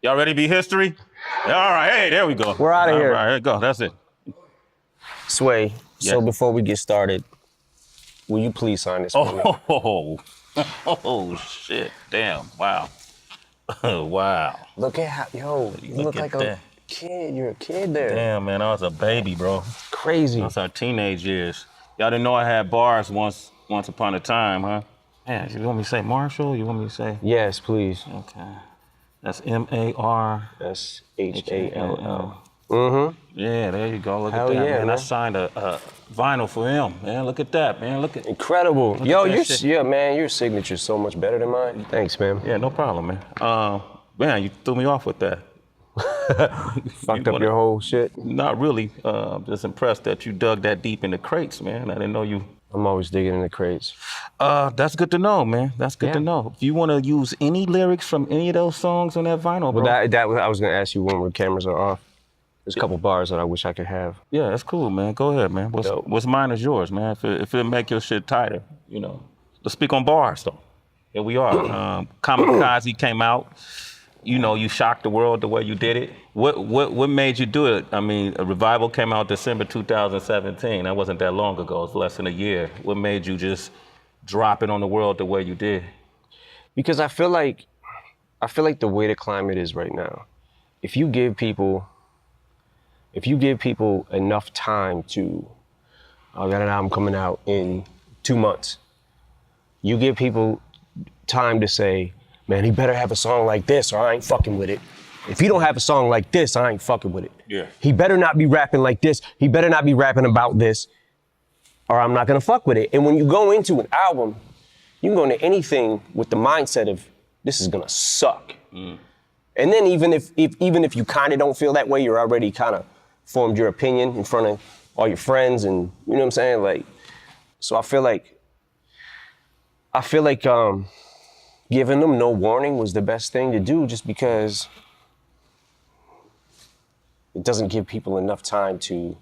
Y'all ready to be history? All right, hey, there we go. We're out of here. All right, there you go. That's it. Sway, Yes. so before we get started, will you please sign this for me? Oh, shit. Damn. Wow. Wow. Look at how, yo, you look like a kid. You're a kid there. Damn, man, I was a baby, bro. Crazy. That's our teenage years. Y'all didn't know I had bars once upon a time, huh? Man, you want me to say Marshall? You want me to say? Yes, please. Okay. That's M-A-R. That's H-A-L-L. Yeah, there you go. Look Hell at that, yeah, man. I man. signed a vinyl for him, man. Look at that, man. Look at. Incredible. Look Yo, at that shit. man, your signature's so much better than mine. Thanks, man. Yeah, no problem, man. Man, you threw me off with that. Fucked up your whole shit. Not really. I'm just impressed that you dug that deep in the crates, man. I didn't know you. I'm always digging in the crates. That's good to know, man. That's good to know. If you want to use any lyrics from any of those songs on that vinyl, bro. Well, I was gonna ask you when the cameras are off. There's a couple bars that I wish I could have. Yeah, that's cool, man. Go ahead, man. What's mine is yours, man. If it make your shit tighter, you know. Let's speak on bars, though. Here we are. Kamikaze came out. You know, you shocked the world the way you did it. What made you do it? I mean, a Revival came out December 2017. That wasn't that long ago. It's less than a year. What made you just drop it on the world the way you did? Because I feel like the way the climate is right now, if you give people enough time to, I got an album coming out in 2 months. You give people time to say, man, he better have a song like this or I ain't fucking with it. If he don't have a song like this, I ain't fucking with it. Yeah. He better not be rapping like this. He better not be rapping about this or I'm not gonna fuck with it. And when you go into an album, you can go into anything with the mindset of this is gonna suck. And then even if you kind of don't feel that way, you're already kind of formed your opinion in front of all your friends and you know what I'm saying? Like, so I feel like giving them no warning was the best thing to do just because it doesn't give people enough time to,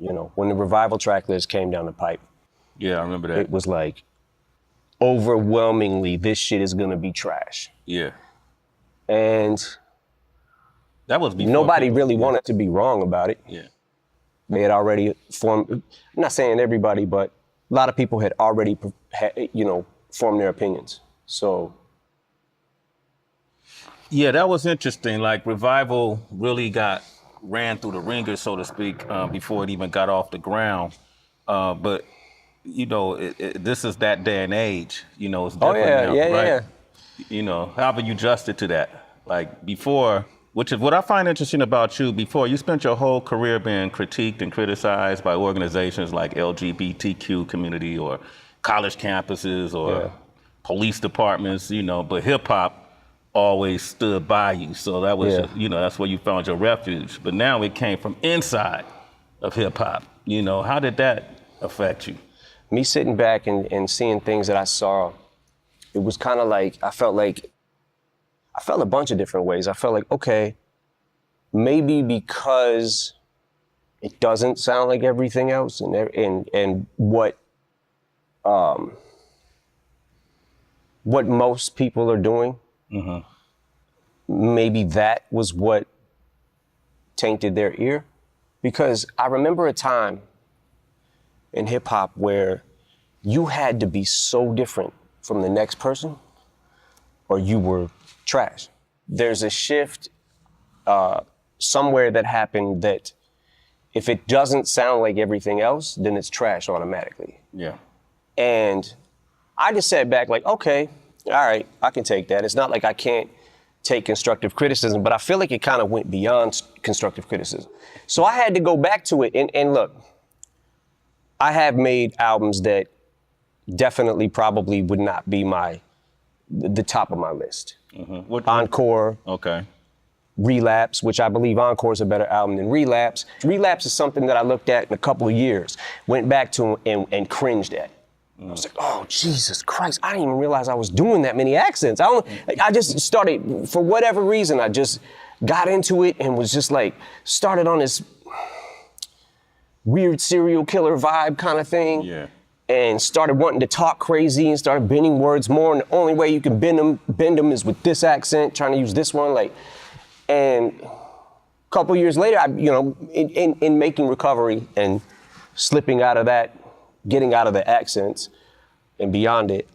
you know, when the Revival track list came down the pipe. Yeah, I remember that. It was like, overwhelmingly, this shit is gonna be trash. Yeah. And that was before nobody really wanted to be wrong about it. Yeah. They had already formed, I'm not saying everybody, but a lot of people had already, formed their opinions. So. Yeah, that was interesting. Like Revival really ran through the ringer, so to speak, before it even got off the ground. But, you know, this is that day and age. You know, it's different now, right? Yeah. You know, how have you adjusted to that? Like before, which is what I find interesting about you, before you spent your whole career being critiqued and criticized by organizations like LGBTQ community or college campuses or police departments, you know, but hip hop always stood by you. So that was, that's where you found your refuge. But now it came from inside of hip hop. You know, how did that affect you? Me sitting back and seeing things that I saw, it was kind of like, I felt a bunch of different ways. I felt like, okay, maybe because it doesn't sound like everything else and what most people are doing, maybe that was what tainted their ear. Because I remember a time in hip hop where you had to be so different from the next person or you were trash. There's a shift somewhere that happened that if it doesn't sound like everything else, then it's trash automatically. Yeah. And I just sat back like, okay, all right, I can take that. It's not like I can't take constructive criticism, but I feel like it kind of went beyond constructive criticism. So I had to go back to it and look, I have made albums that definitely probably would not be the top of my list. Encore. Okay. Relapse, which I believe Encore is a better album than Relapse. Relapse is something that I looked at in a couple of years, went back to and cringed at. I was like, oh, Jesus Christ, I didn't even realize I was doing that many accents. I just started, for whatever reason, I just got into it and was just like, started on this weird serial killer vibe kind of thing. Yeah. And started wanting to talk crazy and started bending words more. And the only way you can bend them is with this accent, trying to use this one. Like, And a couple years later, in making recovery and slipping out of that, getting out of the accents and beyond it,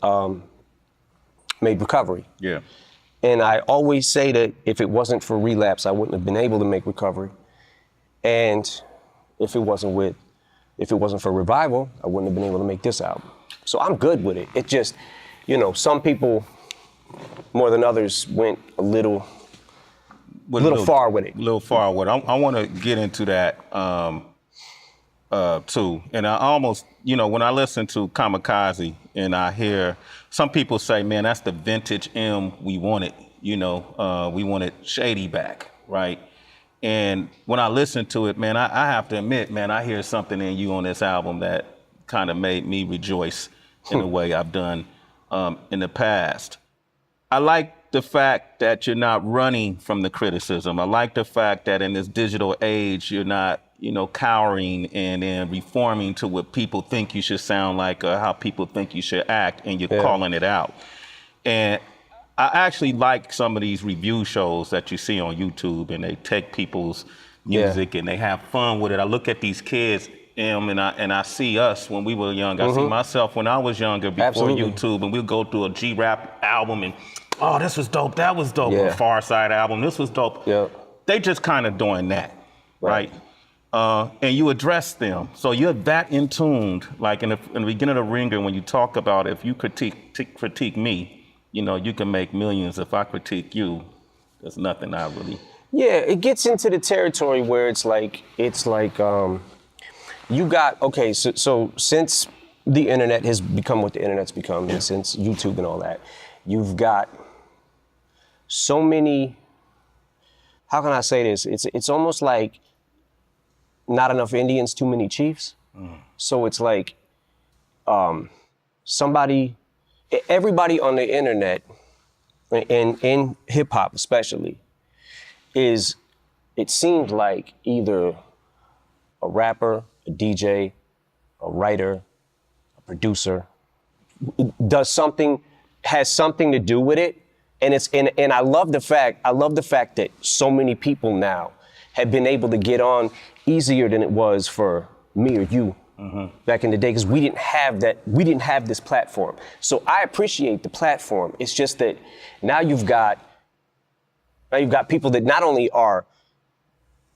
made recovery. Yeah. And I always say that if it wasn't for relapse, I wouldn't have been able to make recovery. And if it wasn't for revival, I wouldn't have been able to make this album. So I'm good with it. It just, some people more than others went a little far with it. A little far with it. I want to get into that too. And I almost, when I listen to Kamikaze and I hear some people say, man, that's the vintage M we wanted. We wanted Shady back, right? And when I listen to it, man, I have to admit, man, I hear something in you on this album that kind of made me rejoice in a way I've done in the past. I like the fact that you're not running from the criticism. I like the fact that in this digital age, you're not, cowering and then reforming to what people think you should sound like or how people think you should act, and you're calling it out. And I actually like some of these review shows that you see on YouTube, and they take people's music and they have fun with it. I look at these kids, and I see us when we were young. I see myself when I was younger before YouTube, and we'll go through a G-Rap album and, oh, this was dope, that was dope. A Far Side album, this was dope. They just kind of doing that, right? And you address them. So you're that in tuned, like in the beginning of the Ringer, when you talk about if you critique me, you can make millions. If I critique you, there's nothing I really. Yeah, it gets into the territory where it's like you got, okay, so since the internet has become what the internet's become, and since YouTube and all that, you've got so many, how can I say this? It's almost like not enough Indians, too many chiefs. So it's like everybody on the internet, and in hip hop especially, it seems like either a rapper, a DJ, a writer, a producer, has something to do with it. And I love the fact that so many people now have been able to get on easier than it was for me or you back in the day, because we didn't have this platform. So I appreciate the platform. It's just that now you've got people that not only are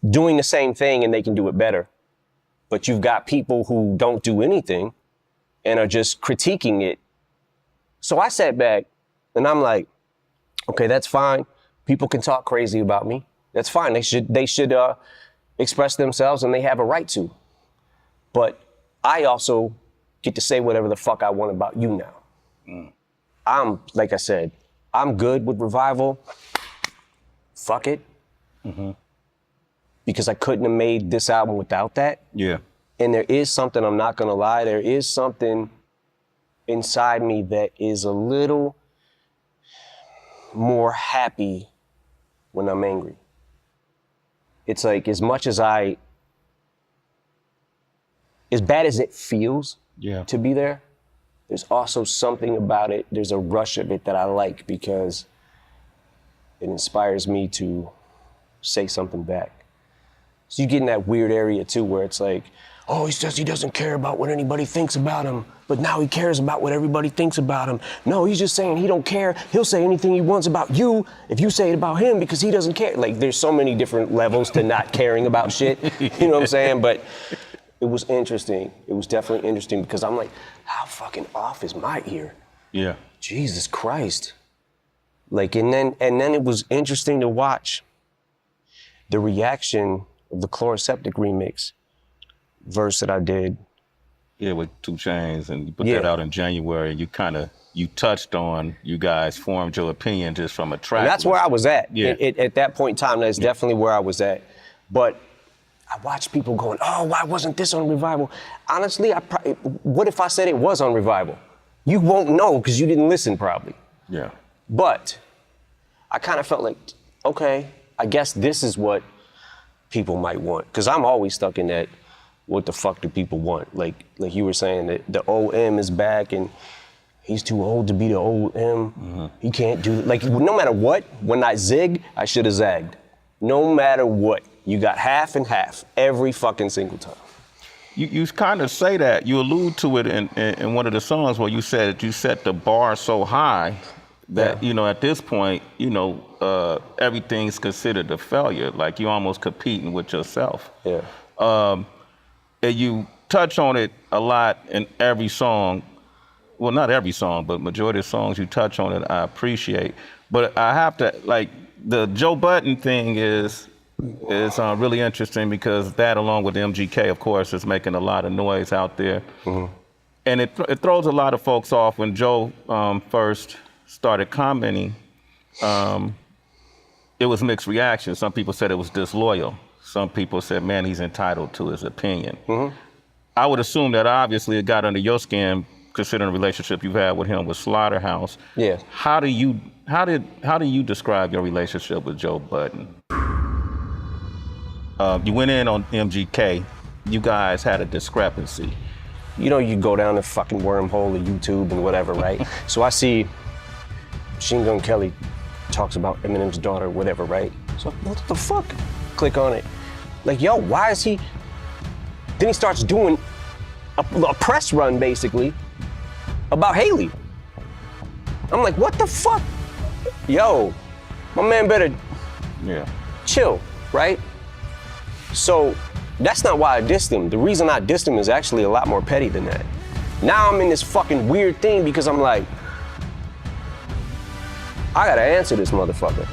doing the same thing and they can do it better, but you've got people who don't do anything and are just critiquing it. So I sat back and I'm like, okay, that's fine. People can talk crazy about me. That's fine. They should express themselves, and they have a right to. But I also get to say whatever the fuck I want about you now. Like I said, I'm good with revival. Fuck it. Because I couldn't have made this album without that. Yeah. And there is something, I'm not gonna lie, there is something inside me that is a little more happy when I'm angry. It's like, as bad as it feels to be there, there's also something about it, there's a rush of it that I like, because it inspires me to say something back. So you get in that weird area too, where it's like, oh, he says he doesn't care about what anybody thinks about him, but now he cares about what everybody thinks about him. No, he's just saying he don't care. He'll say anything he wants about you if you say it about him, because he doesn't care. Like, there's so many different levels to not caring about shit. You know what I'm saying? But it was interesting. It was definitely interesting, because I'm like, how fucking off is my ear? Yeah. Jesus Christ. Like, and then it was interesting to watch the reaction of the Chloroseptic remix verse that I did. Yeah, with 2 Chainz, and you put that out in January, and you touched on, you guys formed your opinion just from a track. And that's where I was at. Yeah. At that point in time, that's definitely where I was at. But I watched people going, oh, why wasn't this on Revival? Honestly, what if I said it was on Revival? You won't know, because you didn't listen probably. Yeah. But I kind of felt like, okay, I guess this is what people might want. Because I'm always stuck in that, what the fuck do people want? Like you were saying, that the old M is back and he's too old to be the old M. He can't do, like, no matter what, when I zigged, I should have zagged. No matter what, you got half and half every fucking single time. You kind of say that. You allude to it in one of the songs where you said that you set the bar so high that, Yeah. at this point, everything's considered a failure. Like you're almost competing with yourself. Yeah. And you touch on it a lot in every song. Well, not every song, but majority of songs you touch on it, I appreciate. But I have to, like, the Joe Budden thing is really interesting because that, along with MGK, of course, is making a lot of noise out there. Mm-hmm. And it throws a lot of folks off. When Joe first started commenting, it was mixed reactions. Some people said it was disloyal. Some people said, man, he's entitled to his opinion. Mm-hmm. I would assume that obviously it got under your skin, considering the relationship you've had with him with Slaughterhouse. Yeah. How do you describe your relationship with Joe Budden? You went in on MGK. You guys had a discrepancy. You go down the fucking wormhole of YouTube and whatever, right? So I see Machine Gun Kelly talks about Eminem's daughter, whatever, right? So what the fuck? Click on it. Like, yo, why is he? Then he starts doing a press run, basically, about Haley. I'm like, what the fuck? Yo, my man better chill, right? So that's not why I dissed him. The reason I dissed him is actually a lot more petty than that. Now I'm in this fucking weird thing because I'm like, I gotta answer this motherfucker.